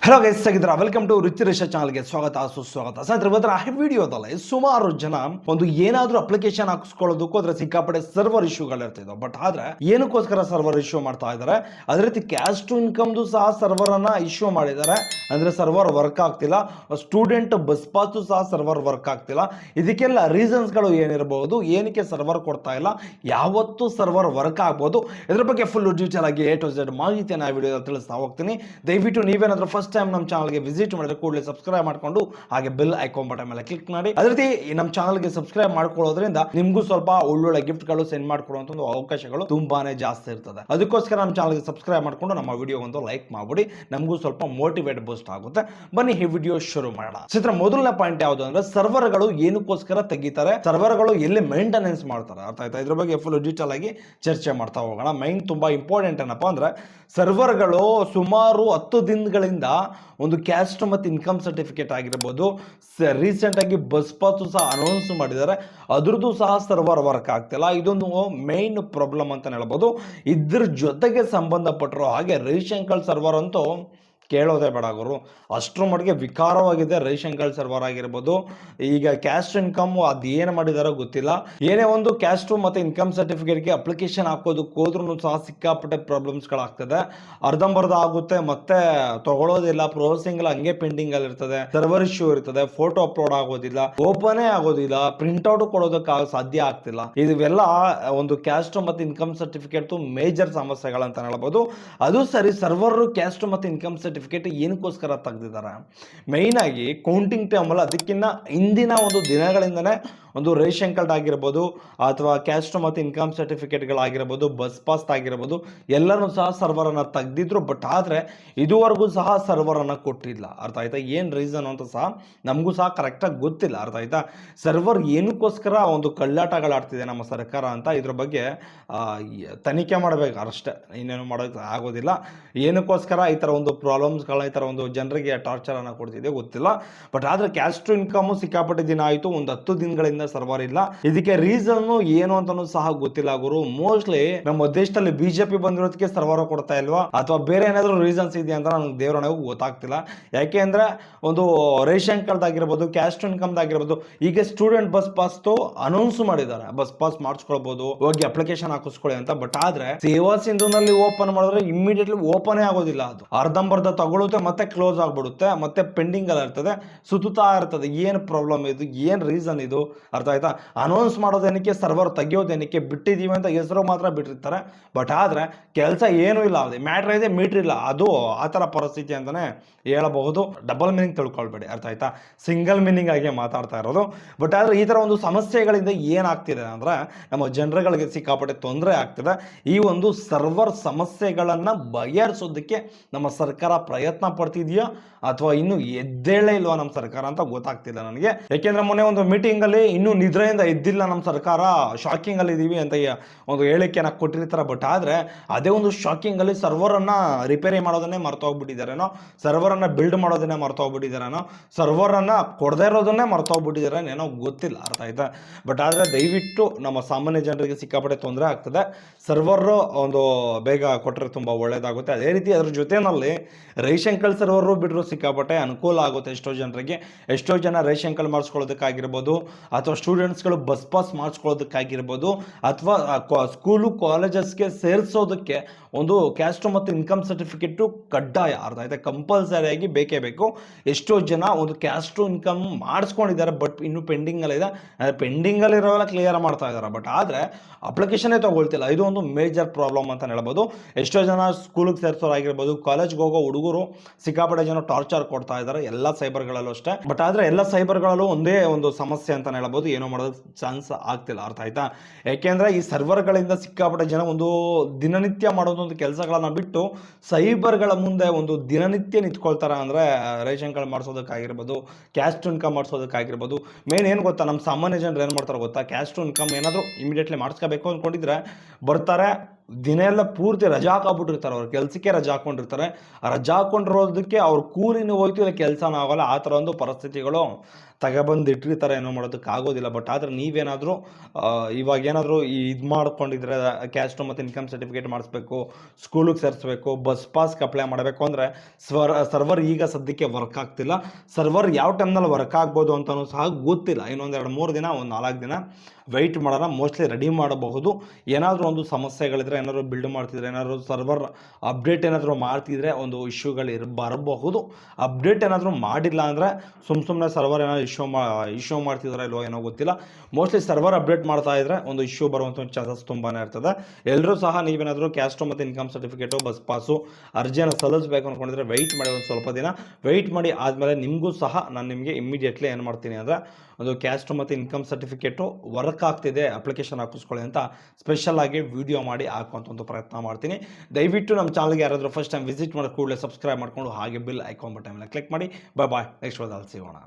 Hello guys, ಆಗಿದ್ರ welcome to rich ರಿಷ ಚಾನಲ್ಗೆ ಸ್ವಾಗತ ಸುಸ್ವಾಗತ. ಸ್ನೇಹಿತರೆ, ಇವತ್ತರ ವಿಡಿಯೋದಲ್ಲಿ ಸುಮಾರು ಜನ ಒಂದು ಏನಾದ್ರೂ ಅಪ್ಲಿಕೇಶನ್ ಹಾಕಿಸ್ಕೊಳ್ಳೋದಕ್ಕೂ ಅದ್ರ ಸಿಕ್ಕಾಪಟ್ಟೆ ಸರ್ವರ್ ಇಶ್ಯೂಗಳಿರ್ತಿದ್ವು. ಬಟ್ ಆದ್ರೆ ಏನಕ್ಕೋಸ್ಕರ ಸರ್ವರ್ ಇಶ್ಯೂ ಮಾಡ್ತಾ ಇದ್ದಾರೆ, ಅದೇ ರೀತಿ ಕ್ಯಾಶ್ ಟು ಇನ್ಕಮ್ದು ಸಹ ಸರ್ವರ್ ಅನ್ನ ಇಶ್ಯೂ ಮಾಡಿದ್ದಾರೆ. ಅಂದ್ರೆ ಸರ್ವರ್ ವರ್ಕ್ ಆಗ್ತಿಲ್ಲ. ಸ್ಟೂಡೆಂಟ್ ಬಸ್ ಪಾಸ್ ಸಹ ಸರ್ವರ್ ವರ್ಕ್ ಆಗ್ತಿಲ್ಲ. ಇದಕ್ಕೆಲ್ಲ ರೀಸನ್ಸ್ಗಳು ಏನಿರಬಹುದು, ಏನಕ್ಕೆ ಸರ್ವರ್ ಕೊಡ್ತಾ ಇಲ್ಲ, ಯಾವತ್ತು ಸರ್ವರ್ ವರ್ಕ್ ಆಗ್ಬೋದು, ಇದ್ರ ಬಗ್ಗೆ ಫುಲ್ ಡೀಟೇಲ್ ಆಗಿ A to Z ಮಾಹಿತಿಯನ್ನು ವಿಡಿಯೋದಲ್ಲಿ ತಿಳಿಸ್ತಾ ಹೋಗ್ತೀನಿ. ದಯವಿಟ್ಟು ನೀವೇನಾದ್ರೂ ಫಸ್ಟ್ ಟೈಮ್ ನಮ್ಮ ಚಾನಲ್ಗೆ ವಿಸಿಟ್ ಮಾಡಿದ್ರೆ ಕೂಡಲೇ ಸಬ್ಸ್ಕ್ರೈಬ್ ಮಾಡ್ಕೊಂಡು ಹಾಗೆ ಬೆಲ್ ಐಕಾನ್ ಬಟನ್ ಮೇಲೆ ಕ್ಲಿಕ್ ಮಾಡಿ. ಅದೇ ರೀತಿ ನಮ್ಮ ಚಾನಲ್ಗೆ ಸಬ್ಸ್ಕ್ರೈಬ್ ಮಾಡ್ಕೊಳ್ಳೋದ್ರಿಂದ ನಿಮಗೂ ಸ್ವಲ್ಪ ಒಳ್ಳೊಳ್ಳೆ ಗಿಫ್ಟ್ಗಳು ಸೆಂಡ್ ಮಾಡ್ಕೊಳ್ಳುವಂತ ಒಂದು ಅವಕಾಶಗಳು ತುಂಬಾನೇ ಜಾಸ್ತಿ ಇರ್ತದೆ. ಅದಕ್ಕೋಸ್ಕರ ನಮ್ಮ ಚಾನಲ್ಗೆ ಸಬ್ಸ್ಕ್ರೈಬ್ ಮಾಡ್ಕೊಂಡು ನಮ್ಮ ವಿಡಿಯೋ ಒಂದು ಲೈಕ್ ಮಾಡ್ಬಿಡಿ, ನಮಗೂ ಸ್ವಲ್ಪ ಮೋಟಿವೇಟ್ ಬೂಸ್ಟ್ ಆಗುತ್ತೆ. ಬನ್ನಿ ಈ ವಿಡಿಯೋ ಶುರು ಮಾಡೋಣ. ಚಿತ್ರ ಮೊದಲನೇ ಪಾಯಿಂಟ್ ಯಾವುದು ಅಂದ್ರೆ ಸರ್ವರ್ಗಳು ಏನಕ್ಕೋಸ್ಕರ ತೆಗಿತಾರೆ, ಸರ್ವರ್ಗಳು ಎಲ್ಲಿ ಮೇಂಟೆನೆನ್ಸ್ ಮಾಡ್ತಾರೆ, ಅರ್ಥ ಆಯ್ತಾ? ಇದ್ರ ಬಗ್ಗೆ ಫುಲ್ ಡೀಟೇಲ್ ಆಗಿ ಚರ್ಚೆ ಮಾಡ್ತಾ ಹೋಗೋಣ. ಮೈನ್ ತುಂಬಾ ಇಂಪಾರ್ಟೆಂಟ್ ಏನಪ್ಪಾ ಅಂದ್ರೆ ಸರ್ವರ್ಗಳು ಸುಮಾರು 10 ದಿನಗಳಿಂದ ಒಂದು ಕ್ಯಾಸ್ಟ್ ಮತ್ತು ಇನ್ಕಮ್ ಸರ್ಟಿಫಿಕೇಟ್ ಆಗಿರ್ಬೋದು, ರೀಸೆಂಟ್ ಆಗಿ ಬಸ್ ಪಾಸ್ ಸಹ ಅನೌನ್ಸ್ ಮಾಡಿದ್ದಾರೆ, ಅದ್ರದ್ದು ಸಹ ಸರ್ವರ್ ವರ್ಕ್ ಆಗ್ತಿಲ್ಲ. ಇದೊಂದು ಮೇನ್ ಪ್ರಾಬ್ಲಮ್ ಅಂತ ಹೇಳ್ಬೋದು. ಇದ್ರ ಜೊತೆಗೆ ಸಂಬಂಧಪಟ್ಟರು ಹಾಗೆ ರೇಷನ್ ಕಾರ್ಡ್ ಸರ್ವರ್ ಅಂತೂ ಕೇಳೋದೇ ಬೇಡ ಗುರು, ಅಷ್ಟರ ಮಟ್ಟಿಗೆ ವಿಕಾರವಾಗಿದೆ ರೇಷನ್ ಕಾರ್ಡ್ ಸರ್ವರ್ ಆಗಿರ್ಬೋದು. ಈಗ ಕ್ಯಾಸ್ಟ್ ಇನ್ಕಮ್ ಅದೇನು ಮಾಡಿದಾರೋ ಗೊತ್ತಿಲ್ಲ. ಏನೇ ಒಂದು ಕ್ಯಾಸ್ಟ್ ಮತ್ತು ಇನ್ಕಮ್ ಸರ್ಟಿಫಿಕೇಟ್ಗೆ ಅಪ್ಲಿಕೇಶನ್ ಹಾಕೋದಕ್ಕೆ ಹೋದ್ರೂ ಸಹ ಸಿಕ್ಕಾಪಟ್ಟೆ ಪ್ರಾಬ್ಲಮ್ಸ್ಗಳಾಗ್ತದೆ. ಅರ್ಧಂಬರ್ಧ ಆಗುತ್ತೆ, ಮತ್ತೆ ತಗೊಳ್ಳೋದಿಲ್ಲ, ಪ್ರೋಸೆಸಿಂಗ್ ಹಂಗೆ ಪೆಂಡಿಂಗ್ ಅಲ್ಲಿ ಇರ್ತದೆ, ಸರ್ವರ್ ಇಶ್ಯೂ ಇರ್ತದೆ, ಫೋಟೋ ಅಪ್ಲೋಡ್ ಆಗೋದಿಲ್ಲ, ಓಪನೇ ಆಗೋದಿಲ್ಲ, ಪ್ರಿಂಟ್ಔಟ್ ಕೊಡೋದಕ್ಕೆ ಸಾಧ್ಯ ಆಗ್ತಿಲ್ಲ. ಇವೆಲ್ಲ ಒಂದು ಕ್ಯಾಸ್ಟ್ ಮತ್ತು ಇನ್ಕಮ್ ಸರ್ಟಿಫಿಕೇಟ್ ಮೇಜರ್ ಸಮಸ್ಯೆಗಳಂತ ಹೇಳ್ಬೋದು. ಅದು ಸರಿ, ಸರ್ವರ್ ಕ್ಯಾಸ್ಟ್ ಮತ್ತು ಇನ್ಕಮ್ ಸರ್ಟಿಫಿಕೇಟ್ ಏನಕ್ಕೋಸ್ಕರ ತೆಗೆದಿದ್ದಾರೆ, ಮೈನ್ ಆಗಿ ಕೌಂಟಿಂಗ್ ಟೈಮ್ ಅಲ್ಲ, ಅದಕ್ಕಿಂತ ಹಿಂದಿನ ಒಂದು ದಿನಗಳಿಂದನೇ ಒಂದು ರೇಷನ್ ಕಾರ್ಡ್ ಆಗಿರ್ಬೋದು ಅಥವಾ ಕ್ಯಾಸ್ಟ್ ಮತ್ತು ಇನ್ಕಮ್ ಸರ್ಟಿಫಿಕೇಟ್ಗಳಾಗಿರ್ಬೋದು, ಬಸ್ ಪಾಸ್ ಆಗಿರ್ಬೋದು, ಎಲ್ಲರೂ ಸಹ ಸರ್ವರ್ ಅನ್ನ ತೆಗೆದಿದ್ರು. ಬಟ್ ಆದ್ರೆ ಇದುವರೆಗೂ ಸಹ ಸರ್ವರ್ ಅನ್ನ ಕೊಟ್ಟಿಲ್ಲ. ಅರ್ಥ ಆಯ್ತಾ? ಏನ್ ರೀಸನ್ ಅಂತ ಸಹ ನಮಗೂ ಸಹ ಕರೆಕ್ಟಾಗಿ ಗೊತ್ತಿಲ್ಲ. ಅರ್ಥ ಆಯ್ತಾ? ಸರ್ವರ್ ಏನಕ್ಕೋಸ್ಕರ ಒಂದು ಕಳ್ಳಾಟಗಳಾಡ್ತಿದೆ ನಮ್ಮ ಸರ್ಕಾರ ಅಂತ ಇದ್ರ ಬಗ್ಗೆ ತನಿಖೆ ಮಾಡಬೇಕು ಅಷ್ಟೇ, ಇನ್ನೇನು ಮಾಡೋಕೆ ಆಗೋದಿಲ್ಲ. ಏನಕ್ಕೋಸ್ಕರ ಈ ಥರ ಒಂದು ಪ್ರಾಬ್ಲಮ್ಸ್ಗಳ, ಈ ಥರ ಒಂದು ಜನರಿಗೆ ಟಾರ್ಚರ್ ಅನ್ನು ಕೊಡ್ತಿದೆ ಗೊತ್ತಿಲ್ಲ. ಬಟ್ ಆದರೆ ಕ್ಯಾಸ್ಟ್ ಇನ್ಕಮ್ ಸಿಕ್ಕಾಪಟ್ಟೆ ದಿನ ಆಯಿತು, ಒಂದು 10 ದಿನಗಳಿಂದ ಸರ್ವರ್ ಇಲ್ಲ. ಇದಕ್ಕೆ ರೀಸನ್ ಏನು ಅಂತಾನೂ ಸಹ ಗೊತ್ತಿಲ್ಲ ಗುರು. ಮೋಸ್ಟ್ಲಿ ನಮ್ಮ ದೇಶದಲ್ಲಿ ಬಿಜೆಪಿ ಬಂದಿರೋದಕ್ಕೆ ಸರ್ವರ್ ಕೊಡ್ತಾ ಇಲ್ವಾ, ಅಥವಾ ಬೇರೆ ಏನಾದರೂ ರೀಸನ್ಸ್ ಇದೆಯಾ ಅಂತ ನನಗೆ ದೇವರೊಳಗೂ ಗೊತ್ತಾಗ್ತಿಲ್ಲ. ಯಾಕೆ ಅಂದ್ರೆ ಒಂದು ರೇಷನ್ ಕಾರ್ಡ್ ಆಗಿರ್ಬೋದು, ಕ್ಯಾಸ್ಟ್ ಇನ್ಕಮ್ ಆಗಿರ್ಬೋದು, ಈಗ ಸ್ಟೂಡೆಂಟ್ ಬಸ್ ಪಾಸ್ ಅನೌನ್ಸ್ ಮಾಡಿದ್ದಾರೆ, ಬಸ್ ಪಾಸ್ ಮಾಡಿಸ್ಕೊಳ್ಬಹುದು, ಹೋಗಿ ಅಪ್ಲಿಕೇಶನ್ ಹಾಕಿಸ್ಕೊಳ್ಳಿ ಅಂತ. ಬಟ್ ಆದ್ರೆ ಸೇವಾ ಸಿಂಧುನಲ್ಲಿ ಓಪನ್ ಮಾಡಿದ್ರೆ ಇಮಿಡಿಯೇಟ್ಲಿ ಓಪನ್ ಆಗೋದಿಲ್ಲ. ಅದು ಅರ್ಧಂಬರ್ಧ ತಗೊಳುತ್ತೆ, ಮತ್ತೆ ಕ್ಲೋಸ್ ಆಗ್ಬಿಡುತ್ತೆ, ಮತ್ತೆ ಪೆಂಡಿಂಗ್ ಅಲ್ಲಿ ಇರ್ತದೆ, ಸುತ್ತಾ ಇರ್ತದೆ. ಏನ್ ಪ್ರಾಬ್ಲಮ್ ಇದು, ಏನ್ ರೀಸನ್ ಇದು? ಅರ್ಥ ಆಯ್ತಾ? ಅನೌನ್ಸ್ ಮಾಡೋದೇನಕ್ಕೆ, ಸರ್ವರ್ ತೆಗಿಯೋದೇನಕ್ಕೆ, ಬಿಟ್ಟಿದೀವಿ ಅಂತ ಹೆಸರು ಮಾತ್ರ ಬಿಟ್ಟಿರ್ತಾರೆ. ಬಟ್ ಆದ್ರೆ ಕೆಲಸ ಏನೂ ಇಲ್ಲ, ಅದೇ ಮ್ಯಾಟ್ರ್ ಇದೆ, ಮೀಟ್ರ್ ಇಲ್ಲ. ಅದು ಆ ಥರ ಪರಿಸ್ಥಿತಿ ಅಂತಾನೆ ಹೇಳಬಹುದು. ಡಬಲ್ ಮೀನಿಂಗ್ ತಿಳ್ಕೊಳ್ಬೇಡಿ, ಅರ್ಥ ಆಯ್ತಾ? ಸಿಂಗಲ್ ಮೀನಿಂಗ್ ಆಗಿ ಮಾತಾಡ್ತಾ ಇರೋದು. ಬಟ್ ಆದ್ರೆ ಈ ಥರ ಒಂದು ಸಮಸ್ಯೆಗಳಿಂದ ಏನಾಗ್ತಿದೆ ಅಂದ್ರೆ ನಮ್ಮ ಜನರುಗಳಿಗೆ ಸಿಕ್ಕಾಪಟ್ಟೆ ತೊಂದರೆ ಆಗ್ತಿದೆ. ಈ ಒಂದು ಸರ್ವರ್ ಸಮಸ್ಯೆಗಳನ್ನ ಬಗೆಹರಿಸೋದಕ್ಕೆ ನಮ್ಮ ಸರ್ಕಾರ ಪ್ರಯತ್ನ ಪಡ್ತಿದೆಯಾ ಅಥವಾ ಇನ್ನು ಎದ್ದೇಳೇ ಇಲ್ವಾ ನಮ್ಮ ಸರ್ಕಾರ ಅಂತ ಗೊತ್ತಾಗ್ತಿಲ್ಲ ನನಗೆ. ಯಾಕೆಂದ್ರೆ ಮೊನ್ನೆ ಒಂದು ಮೀಟಿಂಗ್ ಅಲ್ಲಿ ಇನ್ನೂ ನಿದ್ರೆಯಿಂದ ಎದ್ದಿಲ್ಲ ನಮ್ಮ ಸರ್ಕಾರ, ಶಾಕಿಂಗ್ ಅಲ್ಲಿ ಇದೀವಿ ಅಂತ ಒಂದು ಹೇಳಿಕೆನ ಕೊಟ್ಟಿರ್ತಾರೆ. ಬಟ್ ಆದ್ರೆ ಅದೇ ಒಂದು ಶಾಕಿಂಗ್ ಅಲ್ಲಿ ಸರ್ವರ್ ಅನ್ನ ರಿಪೇರಿ ಮಾಡೋದನ್ನೇ ಮರ್ತೋಗ್ಬಿಟ್ಟಿದ್ದಾರೇನೋ, ಸರ್ವರ್ ಅನ್ನ ಬಿಲ್ಡ್ ಮಾಡೋದನ್ನೇ ಮರ್ತೋಗ್ಬಿಟ್ಟಿದ್ದಾರೇನೋ, ಸರ್ವರ್ ಅನ್ನ ಕೊಡದೇ ಇರೋದನ್ನೇ ಮರ್ತೋಗ್ಬಿಟ್ಟಿದ್ದಾರೇನೋ ಗೊತ್ತಿಲ್ಲ. ಅರ್ಥ ಆಯ್ತಾ? ಬಟ್ ಆದ್ರೆ ದಯವಿಟ್ಟು ನಮ್ಮ ಸಾಮಾನ್ಯ ಜನರಿಗೆ ಸಿಕ್ಕಾಪಟ್ಟೆ ತೊಂದರೆ ಆಗ್ತದೆ. ಸರ್ವರ್ ಒಂದು ಬೇಗ ಕೊಟ್ಟರೆ ತುಂಬಾ ಒಳ್ಳೇದಾಗುತ್ತೆ. ಅದೇ ರೀತಿ ಅದ್ರ ಜೊತೆನಲ್ಲಿ ರೇಷನ್ ಕಾರ್ಡ್ ಸರ್ವರು ಬಿಟ್ಟರು ಸಿಕ್ಕಾಪಟ್ಟೆ ಅನುಕೂಲ ಆಗುತ್ತೆ ಎಷ್ಟೋ ಜನರಿಗೆ. ಎಷ್ಟೋ ಜನ ರೇಷನ್ ಕಾರ್ಡ್ ಮಾಡಿಸ್ಕೊಳ್ಳೋದಕ್ಕಾಗಿರ್ಬೋದು, ಅಥವಾ ಸ್ಟೂಡೆಂಟ್ಸ್ಗಳು ಬಸ್ ಪಾಸ್ ಮಾಡಿಸ್ಕೊಳ್ಳೋದಕ್ಕಾಗಿರ್ಬೋದು, ಅಥವಾ ಸ್ಕೂಲು ಕಾಲೇಜಸ್ಗೆ ಸೇರಿಸೋದಕ್ಕೆ ಒಂದು ಕ್ಯಾಸ್ಟ್ ಮತ್ತು ಇನ್ಕಮ್ ಸರ್ಟಿಫಿಕೇಟು ಕಡ್ಡಾಯ. ಅರ್ಥ ಆಯ್ತಾ? ಕಂಪಲ್ಸರಿಯಾಗಿ ಬೇಕೇ ಬೇಕು. ಎಷ್ಟೋ ಜನ ಒಂದು ಕ್ಯಾಸ್ಟ್ ಇನ್ಕಮ್ ಮಾಡಿಸ್ಕೊಂಡಿದ್ದಾರೆ, ಬಟ್ ಇನ್ನು ಪೆಂಡಿಂಗಲ್ಲಿದೆ. ಪೆಂಡಿಂಗಲ್ಲಿರೋವೆಲ್ಲ ಕ್ಲಿಯರ್ ಮಾಡ್ತಾ ಇದ್ದಾರೆ. ಬಟ್ ಆದರೆ ಅಪ್ಲಿಕೇಶನ್ನೇ ತಗೊಳ್ತಿಲ್ಲ. ಇದು ಒಂದು ಮೇಜರ್ ಪ್ರಾಬ್ಲಮ್ ಅಂತ ಹೇಳ್ಬೋದು. ಎಷ್ಟೋ ಜನ ಸ್ಕೂಲಿಗೆ ಸೇರಿಸೋರಾಗಿರ್ಬೋದು, ಕಾಲೇಜ್ಗೆ ಹೋಗೋ ಹುಡುಗರು ಸಿಕ್ಕಾಪಟ್ಟೆ ಜನ ಟಾರ್ಚರ್ ಕೊಡ್ತಾ ಇದ್ದಾರೆ, ಎಲ್ಲ ಸೈಬರ್ಗಳಲ್ಲೂ ಅಷ್ಟೇ. ಬಟ್ ಆದರೆ ಎಲ್ಲ ಸೈಬರ್ಗಳಲ್ಲೂ ಒಂದೇ ಒಂದು ಸಮಸ್ಯೆ ಅಂತ ಹೇಳ್ಬೋದು, ಏನೋ ಮಾಡೋದಕ್ಕೆ ಚಾನ್ಸ್ ಆಗ್ತಿಲ್ಲ. ಅರ್ಥ ಆಯ್ತಾ? ಯಾಕೆಂದ್ರೆ ಈ ಸರ್ವರ್ಗಳಿಂದ ಸಿಕ್ಕಾಪಟ್ಟೆ ಜನ ಒಂದು ದಿನನಿತ್ಯ ಮಾಡೋದೊಂದು ಕೆಲಸಗಳನ್ನ ಬಿಟ್ಟು ಸೈಬರ್ಗಳ ಮುಂದೆ ಒಂದು ದಿನನಿತ್ಯ ನಿಂತ್ಕೊಳ್ತಾರೆ. ಅಂದ್ರೆ ರೇಷನ್ ಕಾರ್ಡ್ ಮಾಡಿಸೋದಕ್ಕಾಗಿರ್ಬೋದು, ಕ್ಯಾಸ್ಟ್ ಇನ್ಕಮ್ ಮಾಡಿಸೋದಕ್ಕಾಗಿರ್ಬೋದು. ಮೇನ್ ಏನು ಗೊತ್ತಾ, ನಮ್ಮ ಸಾಮಾನ್ಯ ಜನರು ಏನು ಮಾಡ್ತಾರೆ ಗೊತ್ತಾ, ಕ್ಯಾಸ್ಟ್ ಇನ್ಕಮ್ ಏನಾದರೂ ಇಮಿಡಿಯೇಟ್ಲಿ ಮಾಡಿಸ್ಕೋಬೇಕು ಅಂದ್ಕೊಂಡಿದ್ರೆ ಬರ್ತಾರೆ, ದಿನ ಎಲ್ಲ ಪೂರ್ತಿ ರಜಾ ಹಾಕೊಂಡ್ಬಿಟ್ಟಿರ್ತಾರೆ, ಅವ್ರ ಕೆಲಸಕ್ಕೆ ರಜಾ ಹಾಕೊಂಡಿರ್ತಾರೆ. ಆ ರಜಾ ಹಾಕೊಂಡಿರೋದಕ್ಕೆ ಅವ್ರ ಕೂಲಿನೂ ಹೋಯ್ತು, ಇಲ್ಲ ಕೆಲಸನೂ ಆಗೋಲ್ಲ. ಆ ಥರ ಒಂದು ಪರಿಸ್ಥಿತಿಗಳು ತಗೊಬಂದು ಇಟ್ಟಿರ್ತಾರೆ, ಏನೋ ಮಾಡೋದಕ್ಕೆ ಆಗೋದಿಲ್ಲ. ಬಟ್ ಆದರೆ ನೀವೇನಾದರೂ ಇವಾಗ ಏನಾದರೂ ಇದು ಮಾಡ್ಕೊಂಡಿದ್ರೆ ಕ್ಯಾಸ್ಟು ಮತ್ತು ಇನ್ಕಮ್ ಸರ್ಟಿಫಿಕೇಟ್ ಮಾಡಿಸ್ಬೇಕು, ಸ್ಕೂಲಿಗೆ ಸೇರಿಸ್ಬೇಕು, ಬಸ್ ಪಾಸ್ಗೆ ಅಪ್ಲೈ ಮಾಡಬೇಕು ಅಂದರೆ ಸರ್ವರ್ ಈಗ ಸದ್ಯಕ್ಕೆ ವರ್ಕ್ ಆಗ್ತಿಲ್ಲ. ಸರ್ವರ್ ಯಾವ ಟೈಮ್ನಲ್ಲಿ ವರ್ಕ್ ಆಗ್ಬೋದು ಅಂತಲೂ ಸಹ ಗೊತ್ತಿಲ್ಲ. ಇನ್ನೊಂದು 2-3 ದಿನ, ಒಂದು 4 ದಿನ ವೆಯ್ಟ್ ಮಾಡೋಣ. ಮೋಸ್ಟ್ಲಿ ರೆಡಿ ಮಾಡಬಹುದು. ಏನಾದರೂ ಒಂದು ಸಮಸ್ಯೆಗಳಿದ್ರೆ, ಏನಾದರೂ ಬಿಲ್ಡ್ ಮಾಡ್ತಿದ್ರೆ, ಏನಾದರೂ ಸರ್ವರ್ ಅಪ್ಡೇಟ್ ಏನಾದರೂ ಮಾಡ್ತಿದ್ರೆ ಒಂದು ಇಶ್ಯೂಗಳು ಬರಬಹುದು. ಅಪ್ಡೇಟ್ ಏನಾದರೂ ಮಾಡಿಲ್ಲ ಅಂದರೆ ಸುಮ್ಮನೆ ಸರ್ವರ್ ಏನಾದರೂ ಇಶ್ಯೂ ಮಾಡ್ತಿದ್ರೆ ಇಲ್ವೋ ಏನೋ ಗೊತ್ತಿಲ್ಲ. ಮೋಸ್ಟ್ಲಿ ಸರ್ವರ್ ಅಪ್ಡೇಟ್ ಮಾಡ್ತಾ ಇದ್ರೆ ಒಂದು ಇಶ್ಯೂ ಬರುವಂಥ ಚಾನ್ಸಸ್ ತುಂಬಾ ಇರ್ತದೆ. ಎಲ್ಲರೂ ಸಹ ನೀವೇನಾದರೂ ಕ್ಯಾಸ್ಟು ಮತ್ತು ಇನ್ಕಮ್ ಸರ್ಟಿಫಿಕೇಟು, ಬಸ್ ಪಾಸು ಅರ್ಜಿಯನ್ನು ಸಲ್ಲಿಸಬೇಕು ಅಂದ್ಕೊಂಡಿದ್ರೆ ವೆಯ್ಟ್ ಮಾಡಿ, ಒಂದು ಸ್ವಲ್ಪ ದಿನ ವೆಯ್ಟ್ ಮಾಡಿ. ಆದಮೇಲೆ ನಿಮಗೂ ಸಹ ನಾನು ನಿಮಗೆ ಇಮ್ಮಿಡಿಯೇಟ್ಲಿ ಏನು ಮಾಡ್ತೀನಿ ಅಂದರೆ ಒಂದು ಕ್ಯಾಸ್ಟು ಮತ್ತು ಇನ್ಕಮ್ ಸರ್ಟಿಫಿಕೇಟು ವರ್ಕ್ ಆಗ್ತಿದೆ, ಅಪ್ಲಿಕೇಶನ್ ಹಾಕಿಸ್ಕೊಳ್ಳಿ ಅಂತ ಸ್ಪೆಷಲ್ ಆಗಿ ವಿಡಿಯೋ ಮಾಡಿ ಹಾಕುವಂಥ ಒಂದು ಪ್ರಯತ್ನ ಮಾಡ್ತೀನಿ. ದಯವಿಟ್ಟು ನಮ್ಮ ಚಾನಲ್ಗೆ ಯಾರಾದರೂ ಫಸ್ಟ್ ಟೈಮ್ ವಿಸಿಟ್ ಮಾಡಿ ಕೂಡಲೇ ಸಬ್ಸ್ಕ್ರೈಬ್ ಮಾಡಿಕೊಂಡು ಹಾಗೆ ಬಿಲ್ ಐಕಾನ್ ಬಟನ್ ಮೇಲೆ ಕ್ಲಿಕ್ ಮಾಡಿ. ಬಾಯ್. ನೆಕ್ಸ್ಟ್ ವಿಡಿಯೋದಲ್ಲಿ ಸಿಗೋಣ.